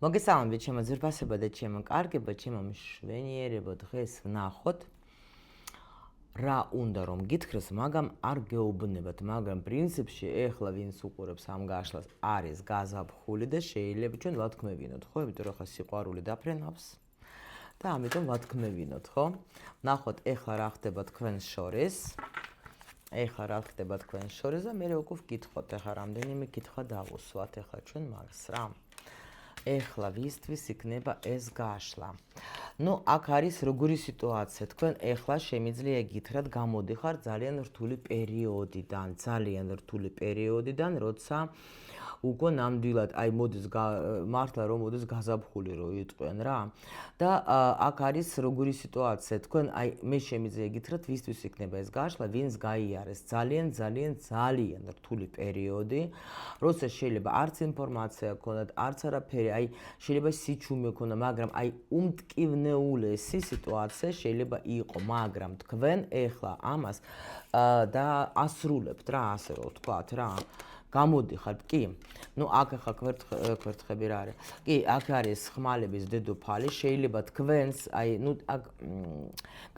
მოგესალმებით ჩემო ძვირფასებო და ჩემო კარგებო, ჩემო მშვენიერებო, დღეს ვნახოთ რა უნდა რომ გითხრას, მაგრამ არ გეუბნებათ, მაგრამ პრინციპში ეხლა ვინც უყურებს ამ გაშლას არის გაზაფხული და შეიძლება ჩვენ ვათქმევინოთ, ხო? იმიტომ რომ ხა სიყვარული დაფრენავს და ამიტომ ვათქმევინოთ, ხო? ვნახოთ ეხლა რა ხდება თქვენს შორის. ეხლა რა ხდება თქვენს შორის და მე უკვე ვკითხოთ, ეხლა რამდენიმე კითხვა დავუსვათ ეხლა ჩვენ მას რა. ეხლა ვისთვის იქნება ეს გაშლა. ნუ აქ არის როგორი სიტუაცია, თქვენ ეხლა შემიძლია გითხრათ გამოდიხარ ძალიან რთული პერიოდიდან, როცა უკვე ნამდვილად აი მოდის მართლა რომ მოდის გაზაფხული რო იყვენ რა და აქ არის როგორი სიტუაცია, თქვენ აი მე შემიძლია გითხრათ ვისთვის იქნება ეს გაშლა, ვინც გაიარეს ძალიან რთული პერიოდი, როცა შეიძლება არც ინფორმაცია გქონდათ, არც არაფერი, აი შეიძლება სიჩუმე გქონდა, მაგრამ აი უმტკივნეულესი სიტუაცია შეიძლება იყო, მაგრამ თქვენ ეხლა ამას და ასრულებთ რა, ასე რომ ვთქვათ რა. გამოდიხართ, კი. ნუ აქ ახლა ქვერთხები რა არის. კი, აქ არის ხმალების დედოფალი, შეიძლება თქვენს, აი, ნუ აქ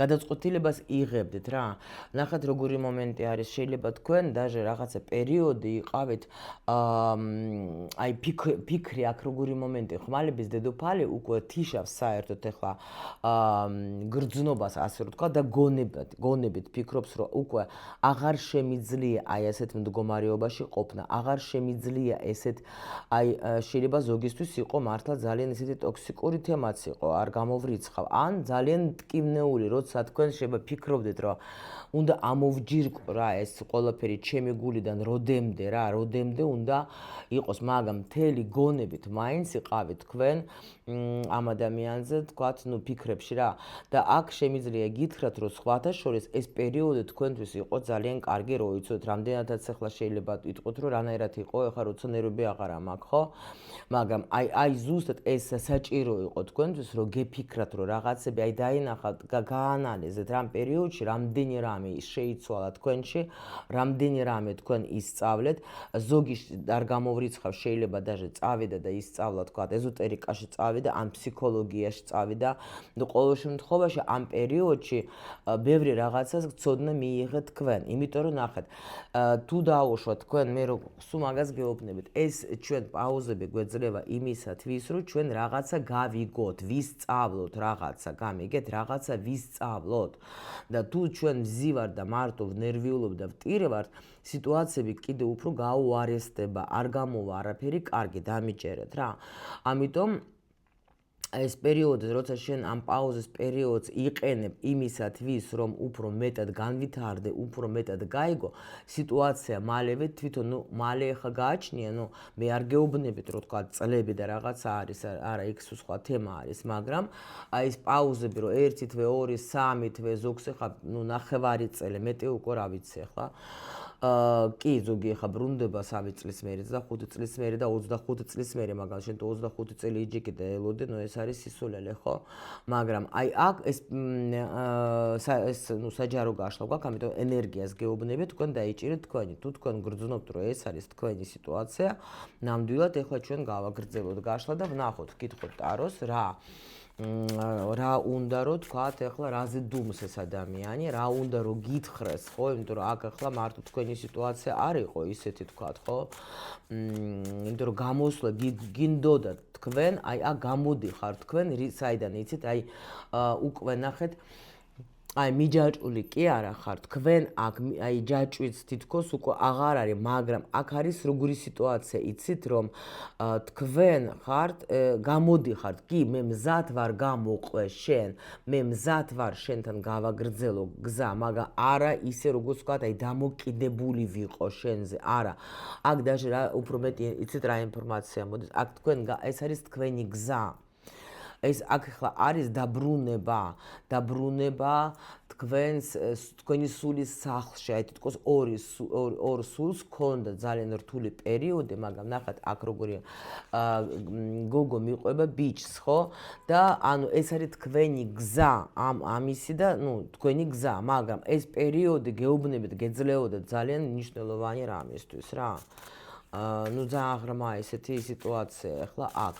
გადაწყვეტილებას იღებდეთ რა. ნახეთ როგორი მომენტი არის, შეიძლება თქვენ даже რაღაცა პერიოდი იყავით, აი ფიქრი აქ როგორი მომენტი, ხმალების დედოფალი უკვე თიშავს საერთოდ ეხლა გრძნობას, ასე რომ თქვა და გონებით ფიქრობს, რომ უკვე აღარ შემიძლია აი ასეთ მდგომარეობაში ყოფნა. აღარ შემიძლია ესეთ აი შეიძლება ზოგისთვის იყო მართლა ძალიან ესეთი ტოქსიკური თემაც იყო, არ გამოვრიცხავ. ან ძალიან მტკივნეული, როცა თქვენ შეიძლება ფიქრობდეთ, რომ უნდა ამოვჯირკო რა ეს ყველაფერი ჩემი გულიდან როდემდე უნდა იყოს, მაგრამ მთელი გონებით მაინც იყავით თქვენ ამ ადამიანზე, თქვათ, ნუ ფიქრებში რა. და აქ შემიძლია გითხრათ, რომ სხვათა შორის ეს პერიოდი თქვენთვის იყო ძალიან კარგი, რო იცოდეთ, რამდენადაც ახლა შეიძლება იტყვით, რომ რანაირად იყო, ეხლა როცა ნერვები აღარა მაქვს, ხო? მაგრამ აი ზუსტად ეს საჭირო იყო თქვენთვის, რომ გეფიქრათ, რომ რაღაცები აი დაინახავთ, გაანალიზეთ რამ პერიოდში რამდენი რამე შეიცვალა თქვენში, რამდენი რამე თქვენ ისწავლეთ, ზოგი არ გამოვრიცხავ, შეიძლება даже წავიდა და ისწავლა, თქვა, ეზოტერიკაში წავიდა, ან ფსიქოლოგიაში წავიდა. და ყოველ შემთხვევაში ამ პერიოდში ბევრი რაღაცას გცოდნა მიიღეთ თქვენ. იმიტომ რომ ნახეთ, თუ დაუშვათ თქვენ მე რო სულ მაგას გეუბნებით, ეს ჩვენ პაუზები გვეძლევა იმისათვის, რომ ჩვენ რაღაცა გავიგოთ, ვისწავლოთ რაღაცა, გამიგეთ, რაღაცა ვისწავლოთ. და თუ ჩვენ მზივართ და მარტო ნერვიულობ და ვტირებართ, სიტუაციები კიდევ უფრო გაუარესდება, არ გამოვა არაფერი კარგი, დამიჯერეთ რა. ამიტომ ეს პერიოდი, როცა შენ ამ პაუზის პერიოდს იყენებ იმისათვის, რომ უფრო მეტად განვითარდე, უფრო მეტად გაიგო, სიტუაცია მალევე თვითონ, ნუ მალე ახლა გააჩნია, ნუ მე არ გეუბნებით, რომ თქვა წლები და რაღაცა არის, არა, იქ სხვა თემა არის, მაგრამ აი ეს პაუზები, რომ 1 თვე, 2, 3 თვე, ზოგს ახლა, ნუ ნახევარი წელი, მეტი უკვე რა ვიცი ახლა. კი, ზოგი ახლა ბრუნდება 3 წლის მერე და 5 წლის მერე და 25 წლის მერე, მაგრამ შენ თუ 25 წელი იჯეკი და ელოდი, ნუ ეს არის სისულელე, ხო? მაგრამ აი აქ ეს ნუ საჯარო გაშლა გვაქვს, ამიტომ ენერგიას გეუბნებით, თქვენ დაიჭირეთ თქვენი. თუ თქვენ გრძნობთ, რომ ეს არის თქვენი სიტუაცია, ნამდვილად ეხლა ჩვენ გავაგრძელოთ გაშლა და ვნახოთ, ვკითხოთ ტაროს რა უნდა რომ თქვათ ეხლა რაზე დუმს ეს ადამიანი, რა უნდა რომ გითხრეს, ხო? იმიტომ რომ აქ ახლა მარტო თქვენი სიტუაცია არ იყო ისეთი თქვათ, ხო? იმიტომ რომ გამოსვლა გინდოდათ თქვენ, აი აქ გამოდიხართ თქვენ, საიდან იცით, აი უკვე ნახეთ, აი მიჯაჭვული კი არა ხარ, თქვენ აქ აი ჯაჭვიც თითქოს უკვე აღარ არის, მაგრამ აქ არის როგორი სიტუაცია, იცით რომ თქვენ ხართ, გამოდიხართ, კი, მე მზად ვარ გამოყვე შენ, მე მზად ვარ შენთან გავაგრძელო გზა, მაგრამ არა ისე როგორც ვთქვათ, აი დამოკიდებული ვიყო შენზე, არა. აქ даже რა უფრო მეტი იცით რა ინფორმაცია მოდის, აქ თქვენ ეს არის თქვენი გზა. ეს აქ ახლა არის დაბრუნება თქვენი სულის სახლში, აი თითქოს ორ სულს ჰქონდა ძალიან რთული პერიოდი, მაგრამ ნახეთ აქ როგორი გოგო მიყვება ბიჭს, ხო? და ანუ ეს არის თქვენი გზა, ამისი და ნუ თქვენი გზა, მაგრამ ეს პერიოდი გეუბნებით, გეძლეოდათ ძალიან მნიშვნელოვანი რამისთვის რა. ნუ ძალიან ღრმა ესეთი სიტუაცია ახლა აქ.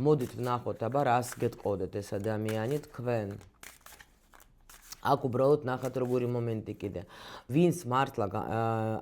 მოდით ვნახოთ, აბა რას გეტყოდეთ ეს ადამიანი თქვენ. აქ უბრალოდ ნახეთ როგორი მომენტი კიდე. ვინც მართლა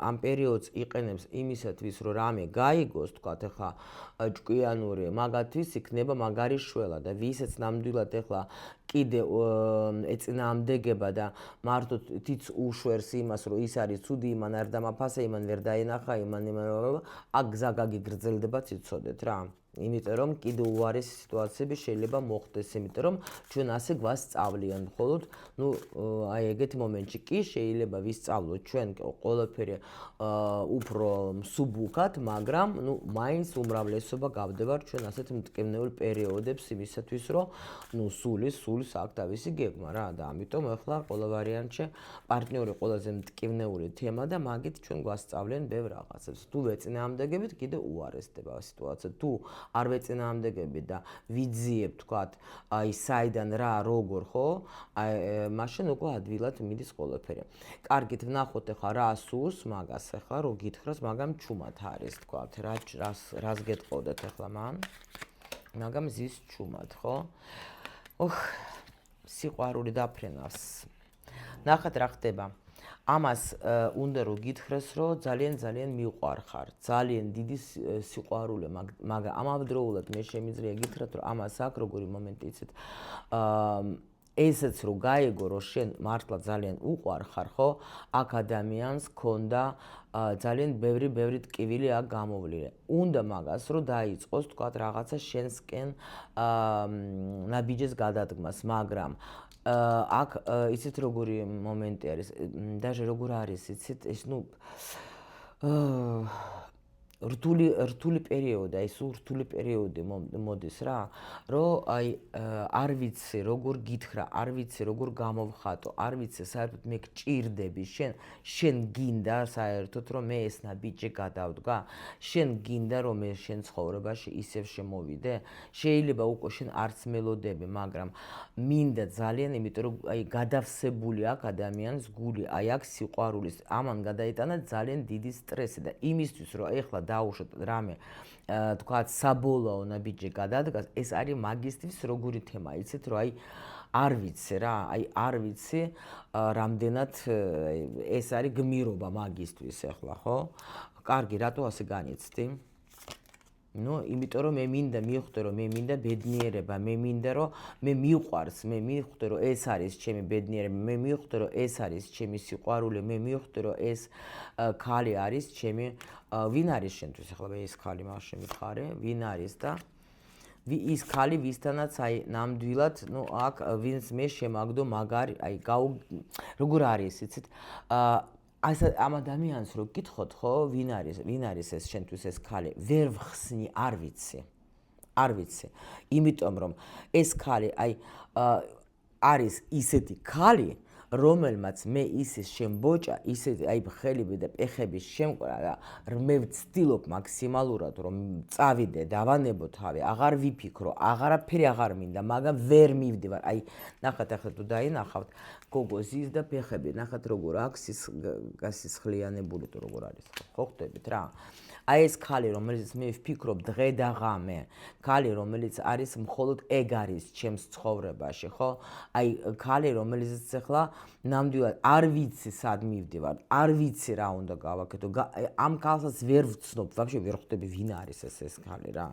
ამ პერიოდს იყენებს იმისათვის, რომ რამე გაიგოს, თქვათ ახლა ჭკვიანური, მაგათთვის იქნება მაგარი შველა და ვისაც ნამდვილად ახლა კიდე ეწინააღმდეგება და მარტო თიც უშვერს იმას, რომ ის არის ცუდი, იმან არ დამაფასე, იმან ვერ დაენახა, იმან აქ გზა გაგიგრძელდება, ციცოდეთ რა. იმიტომ რომ კიდე უარესი სიტუაციები შეიძლება მოხდეს, იმიტომ რომ ჩვენ ასე გვასწავლიან, მხოლოდ ნუ აი ეგეთ მომენტში კი შეიძლება ვისწავლოთ ჩვენ ყველაფერი უფრო მსუბუქად, მაგრამ ნუ მაინც უმრავლესობა გავდევარ ჩვენ ასეთ მტკივნეულ პერიოდებს იმისათვის, რომ ნუ სულის აქ თავისი გეგმა რა და ამიტომ ახლა ყველა ვარიანტში პარტნიორი ყველაზე მტკივნეული თემა და მაგით ჩვენ გვასწავლენ ბევრ რაღაცებს. თუ ვეწინააღმდეგებით, კიდე უარესდება სიტუაცია. თუ არ ვეწინააღმდეგებით და ვიძიებ, თქვათ, აი საიდან რა, როგორ, ხო? აი მაშინ უკვე ადვილად მიდის ყველაფერი. კარგით, ვნახოთ ახლა რა სურს მაგას ახლა რო გითხრას, მაგამ ჩუმად არის, თქვათ, რას გეტყოდეთ ახლა მან? მაგამ ზის ჩუმად, ხო? სიყვარული დაფრენავს. ნახეთ რა ხდება. ამას უნდა რომ გითხრეს, რომ ძალიან მიყვარხარ, ძალიან დიდი სიყვარული, მაგრამ ამავდროულად მე შემიძლია გითხრათ, რომ ამას აქ როგორი მომენტი იცით, ესეც რომ გაიგო, რომ შენ მართლა ძალიან უყვარხარ, ხო? აქ ადამიანს ქონდა ძალიან ბევრი ტკივილი აქ გამოვლილი. უნდა მაგას რომ დაიწყოს, თქვათ, რაღაცა შენსკენ ნაბიჯის გადადგმას, მაგრამ აქ იცით როგორი მომენტი არის, даже როგორ არის, იცით, ეს ნუ რთული პერიოდი, აი სულ რთული პერიოდი მოდის რა, რომ აი არ ვიცი როგორ გითხრა, არ ვიცი როგორ გამოვხატო, არ ვიცი საერთოდ მე გჭირდები, შენ გინდა საერთოდ რომ მე ეს ნაბიჯი გადავდგა, შენ გინდა რომ მე შენ ცხოვრებაში ისევ შემოვიდე, შეიძლება უკვე შენ არც მელოდები, მაგრამ მინდა ძალიან, იმიტომ რომ აი გადავსებული აქ ადამიანის გული, აი აქ სიყვარულის, ამან გადაიტანა ძალიან დიდი სტრესი და იმისთვის რომ ეხლა დაუშვათ რამე თქვათ საბოლოო ნაბიჯი გადადგას, ეს არის მაგისტრის როგორი თემა, იცით რომ აი არ ვიცი რა, აი არ ვიცი რამდენად ეს არის გმირობა მაგისტრის ახლა, ხო? კარგი, რატო ასე განიცდი? ნუ იმიტომ რომ მე მინდა მივხვდე რომ მე მინდა ბედნიერება, მე მინდა რომ მე მიყვარს, მე მივხვდე რომ ეს არის ჩემი ბედნიერება, მე მივხვდე რომ ეს არის ჩემი სიყვარული, მე მივხვდე რომ ეს ქალი არის ჩემი ვინ არის შენთვის ახლა ეს ქალი მას შემითხარე, ვინ არის და ის ქალი ვისთანაც აი ნამდვილად, ნუ აქ ვინც მე შემაგდო მაგარი, აი როგორ არის, იცით? ამ ადამიანს რო გითხოთ, ხო, ვინ არის ეს შენთვის ეს ქალი? ვერ ვხსნი, არ ვიცი. იმიტომ რომ ეს ქალი აი არის ისეთი ქალი, რომელმაც მე ისე შემბოჭა, ისეთი აი ხელები და პეხების შემკვრა და მე ვცდილობ მაქსიმალურად რომ წავიდე, დავანებო თავი, აღარ ვიფიქრო, აღარაფერი აღარ მინდა, მაგრამ ვერ მივდივარ. აი ნახეთ ახლა თუ დაინახავთ გოგო ზის და ფეხები, ნახეთ როგორ აქვს გასისხლიანებული თუ როგორ არის, ხო ხვდებით რა? აი ეს ქალი, რომელიც მე ვფიქრობ დღე და ღამე, ქალი, რომელიც არის მხოლოდ ეგ არის ჩემს ცხოვრებაში, ხო? აი ქალი, რომელიც ახლა ნამდვილად არ ვიცი სად მივდივარ, არ ვიცი რა უნდა გავაკეთო, ამ ქალსაც ვერ ვცნობ, ვაფშე ვერ ხვდები ვინ არის ეს ქალი რა.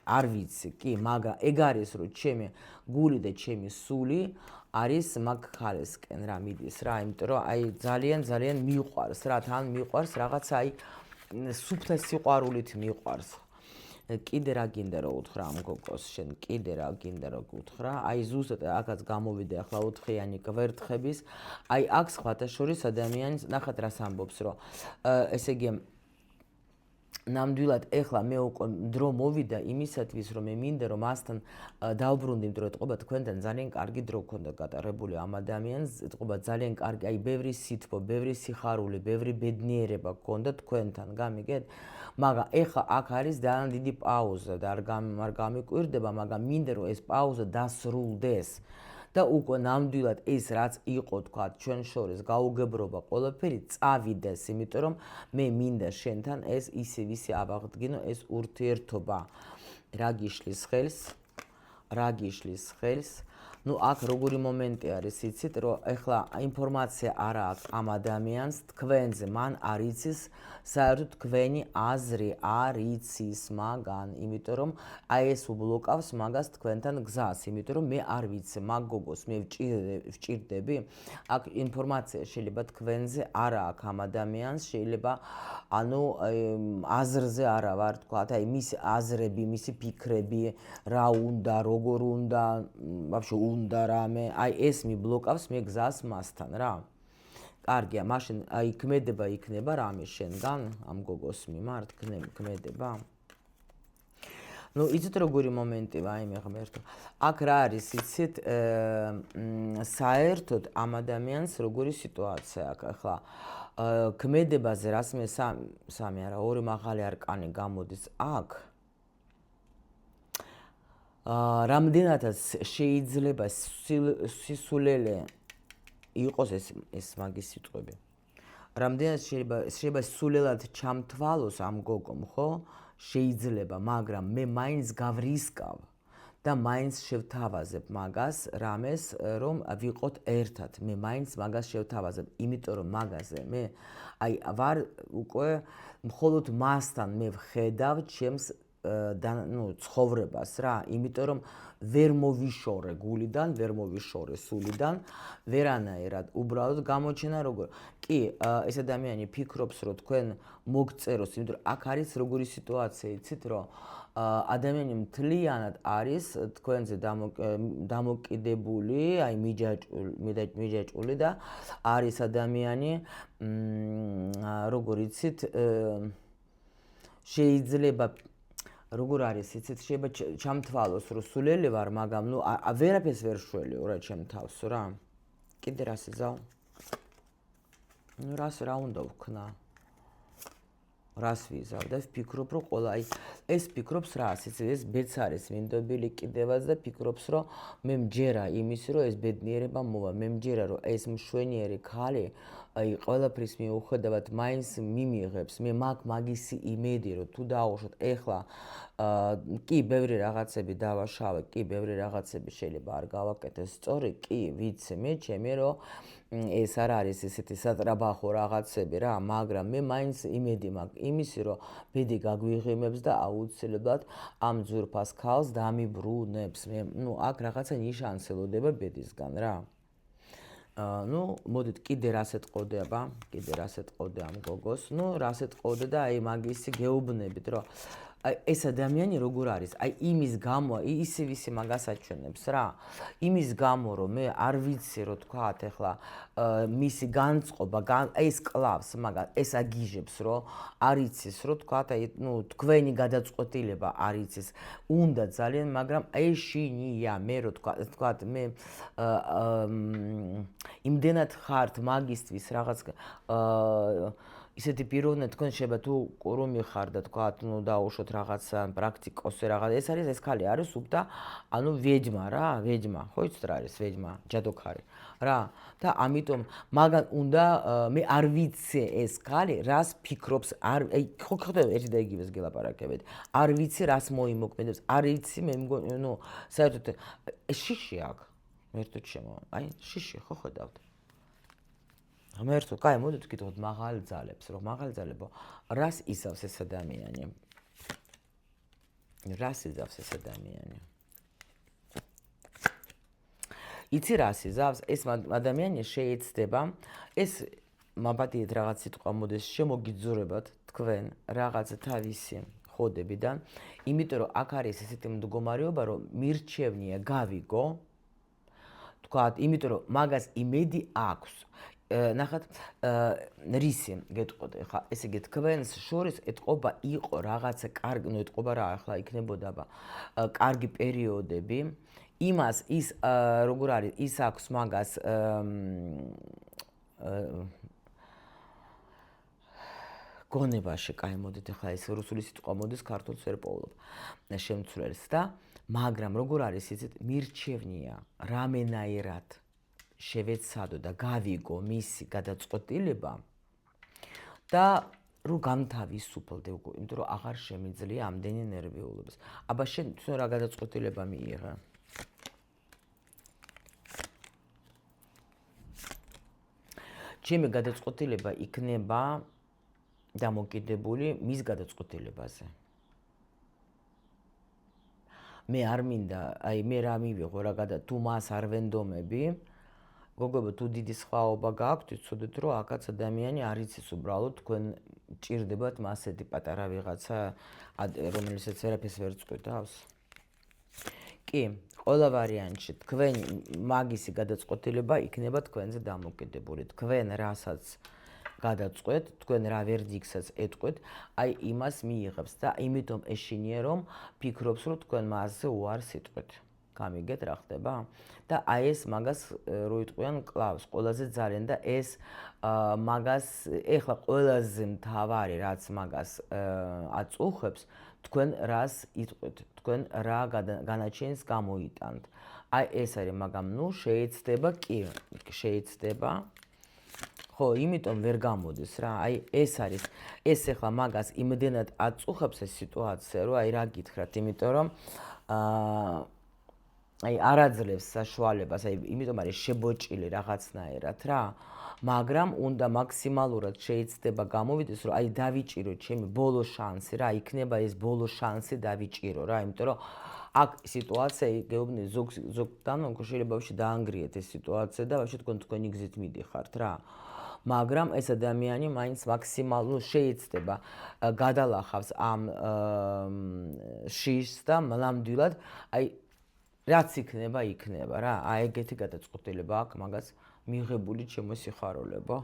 არ ვიცი, კი, მაგრამ ეგ არის რომ ჩემი გული და ჩემი სული არის მაგ ქალისკენ რა მიდის რა, იმიტომ რომ აი ძალიან მიყვარს რა, თან მიყვარს რაღაცა აი სუფთა სიყვარულით მიყვარს. კიდე რა გინდა რომ უთხრა ამ გოგოს, შენ კიდე რა გინდა რომ უთხრა, აი ზუსტად აქაც გამოვიდე ახლა 4-იანი კვერთხების, აი აქ სხვათა შორის ადამიანის ნახეთ რას ამბობს, რომ ესე იგი ნამდვილად ეხლა მე უკვე დრო მოვიდა იმისათვის რომ მე მინდა რომ მასთან დავბრუნდი, იმიტომ რომ ეთყობა თქვენთან ძალიან კარგი დრო ქონდა გატარებული ამ ადამიანს, ეთყობა ძალიან კარგი, აი ბევრი სითბო, ბევრი სიხარული, ბევრი ბედნიერება ქონდა თქვენთან, გამიგეთ? მაგრამ ეხლა აქ არის ძალიან დიდი პაუზა და არ გამიკვირდება, მაგრამ მინდა რომ ეს პაუზა დასრულდეს. და უკვე ნამდვილად ეს რაც იყო თქვა ჩვენ შორის გაუგებრობა ყველაფერი წავიდეს, იმიტომ რომ მე მინდა შენთან ეს ისე ვისი ავაღდგინო ეს ურთიერთობა. რა გიშლის ხელს? ნუ აქ როგორი მომენტი არის, იცით, რომ ეხლა ინფორმაცია არ აქვს ამ ადამიანს თქვენზე, მან არ იცის საერთოდ თქვენი აზრი არ იცის მაგან, იმიტომ რომ აი ეს უბლოკავს მაგას თქვენთან გზას, იმიტომ რომ მე არ ვიცი, მაგ გოგოს მე ვჭირდები, აქ ინფორმაცია შეიძლება თქვენზე არ აქვს ამ ადამიანს, შეიძლება ანუ აზრზე არა ვარ თქვა, აი მისი აზრები, მისი ფიქრები, რა უნდა, როგორ უნდა, ვაფშე უნდა რამე, აი ეს მიბლოკავს მე გზას მასთან რა. კარგია, მაშინ აი ქმედება იქნება რამე შენგან ამ გოგოს მიმართ, ქმედება. ნუ იცით როგორი მომენტი ვაიმე ღმერთო. აქ რა არის, იცით, საერთოდ ამ ადამიანს როგორი სიტუაცია აქვს ახლა. ქმედებაზე რასმე სამი არა, ორი მაღალი არკანი გამოდის აქ. რამდენადაც შეიძლება სისულელე იყოს ეს მაგის სიტყვები. რამდენად შეიძლება სულელად ჩამთვალოს ამ გოგომ, ხო? შეიძლება, მაგრამ მე მაინც გავრისკავ და მაინც შევთავაზებ მაგას, რამეს, რომ ვიყოთ ერთად. მე მაინც მაგას შევთავაზებ, იმიტომ რომ მაგაზე მე აი ვარ უკვე მხოლოდ მასთან მე ვხედავ ჩემს ცხოვრებას რა, იმიტომ რომ ვერ მოვიშორე გულიდან, ვერ მოვიშორე სულიდან, ვერანაირად, უბრალოდ გამოჩენა როგორ. კი, ეს ადამიანი ფიქრობს, რომ თქვენ მოგწეროს, იმიტომ რომ აქ არის როგორი სიტუაცია, იცით, რომ ადამიანი მთლიანად არის თქვენზე დამოკიდებული, აი მიჯაჭვული და არის ადამიანი, როგორ იცით, შეიძლება როგორ არის, იცით, შეიძლება ჩამთვალოს, რომ სულელი ვარ, მაგრამ ნუ ვერაფერს ვერ შველიო რა ჩემ თავს რა. კიდე რას იზავ? ნუ რა უნდა ვქნა? რას ვიზავ და ვფიქრობ, რომ ყველა აი ეს ფიქრობს რას, იცით, ეს ბედს არის მინდობილი კიდევაც და ფიქრობს, რომ მე მჯერა იმის, რომ ეს ბედნიერება მოვა, მე მჯერა, რომ ეს მშვენიერი ქალი აი ყველაფრის მიუხედავად მაინც მიმიღებს, მე მაგისი იმედი, რომ თუ დაუშვოთ ეხლა კი ბევრი რაღაცები დავაშავე, კი ბევრი რაღაცები შეიძლება არ გავაკეთე სწორი, კი ვიცი მე ჩემი რომ ეს არ არის ესეთი სატრაბახო რაღაცები რა, მაგრამ მე მაინც იმედი მაქვს იმისი, რომ ბედი გაგვიღიმებს და აუცილებლად ამ ძვირფას ქალს დამიბრუნებს. მე ნუ აქ რაღაცა ნიშანს ელოდება ბედისგან რა. ნუ მოდით კიდე რას ეთყოდე აბა, კიდე რას ეთყოდე ამ გოგოს, ნუ რას ეთყოდე და აი მაგისი გეუბნებით, რომ აი ეს ადამიანი როგორ არის, აი იმის გამო, ისე ვისი მაგას აჩვენებს რა, იმის გამო, რომ მე არ ვიცი, რომ თქვათ ახლა მისი განწყობა, ეს კლავს მაგას, ეს აგიჟებს, რომ არ იცის, რომ თქვათ, აი ნუ თქვენი გადაწყვეტილება არ იცის, უნდა ძალიან, მაგრამ ეშინია მე რომ თქვათ მე იმდენად ხართ მაგისტვის რაღაც ისეთი პიროვნება თქვენ შეიძლება თუ კურუმი ხარ და თქვათ ნუ დაუშვოთ რაღაცა პრაქტიკოსი რაღაც ეს არის ეს ქალი არის უბრალოდ ანუ ვეჯმა რა ვეჯმა ხო იცით რა არის ვეჯმა ჯადოქარი რა და ამიტომ მაგან უნდა მე არ ვიცი ეს ქალი რას ფიქრობს არ ხო ხდება ერთი და იგივეს გელაპარაკებით არ ვიცი რას მოიმოქმედებს არ ვიცი მე მგონი ნუ საერთოდ შიში აქვს მერტო ჩემო აი შიში ხო ხედავთ ღმერთო, კაი, მოდით ვკითხოთ მაღალ ძალებს, რომ მაღალ ძალებო, რას იზავს ეს ადამიანი? რას იზავს ეს ადამიანი? იცი რას იზავს? ეს ადამიანი შეეცდება, ეს მაბადიეთ რაღაც სიტყვა მოდეს შემოგიძურებათ თქვენ რაღაც თავისი ხოდებიდან, იმიტომ რომ აქ არის ესეთი მდგომარეობა, რომ მირჩევნია გავიგო, თქვათ, იმიტომ რომ მაგას იმედი აქვს. ნახეთ, რისი გეტყოდე, ხა, ესე იგი თქვენს შორის ეთყობა იყო რაღაცა კარგი, ნუ ეთყობა რა, ახლა იქნებოდა კარგი პერიოდები. იმას ის როგორ არის, ის აქვს მაგას გონებაში, კაი მოდით ახლა ეს რუსული სიტყვა მოდის, ქართულს ვერ პოულობ შემცვლელს და მაგრამ როგორ არის იცით, მირჩევნია რამენაირად შევეცადო და გავიგო მისი გადაწყვეტილება და რო გამთავისუფლდე უკვე, იმიტომ რომ აღარ შემიძლია ამდენი ნერვიულობის. აბა შენ თვითონ რა გადაწყვეტილება მიიღე? ჩემი გადაწყვეტილება იქნება დამოკიდებული მის გადაწყვეტილებაზე. მე არ მინდა, აი მე რა მივიღო რა თუ მას არ ვენდომები, გოგოებო თუ დიდი სხვაობა გაქვთ, იცოდეთ რომ აქაც ადამიანი არ იცის უბრალოდ თქვენ ჭირდებათ მასეთი პატარა ვიღაცა, რომელსაც ვერაფერს ვერ წყვიტავს. კი, ყველა ვარიანტში თქვენი მაგისი გადაწყვეტილება იქნება თქვენზე დამოკიდებული. თქვენ რასაც გადაწყვეტ, თქვენ რა ვერდიქტსაც ეტყვეთ, აი იმას მიიღებს და იმიტომ ეშინია რომ ფიქრობს რომ თქვენ მასზე უარს იტყვეთ. გამიგეთ რა ხდება? და აი ეს მაგას რო იტყვიან კლავს ყველაზე ძალიან და ეს მაგას ეხლა ყველაზე მთავარი რაც მაგას აწუხებს თქვენ რას იტყვეთ, თქვენ რა განაჩენს გამოიტანთ. აი ეს არის, მაგრამ ნუ შეეცდება კი, შეეცდება. ხო, იმიტომ ვერ გამოდის რა. აი ეს არის, ეს ეხლა მაგას იმდენად აწუხებს ეს სიტუაცია, რომ აი რა გითხრათ, იმიტომ რომ აი არაძლევს საშუალებას, აი იმიტომ არის შებოჭილი რაღაცნაირად რა. მაგრამ უნდა მაქსიმალურად შეეცდება გამოვიდეს, რომ აი დავიჭირო ჩემი ბოლო შანსი რა, იქნება ეს ბოლო შანსი დავიჭირო რა, იმიტომ რომ აქ სიტუაცია გეუბნები ზოგთან შეიძლება ვშე დაანგრიეთ ეს სიტუაცია და ვშე თქვენი გზით მიდიხართ რა. მაგრამ ეს ადამიანი მაინც მაქსიმალურ შეეცდება გადალახავს ამ შიშს და ნამდვილად აი რაც იქნება, იქნება რა. აი ეგეთი გადაწყვეტილება აქვს მაგას მიღებული ჩემო სიხარულებო.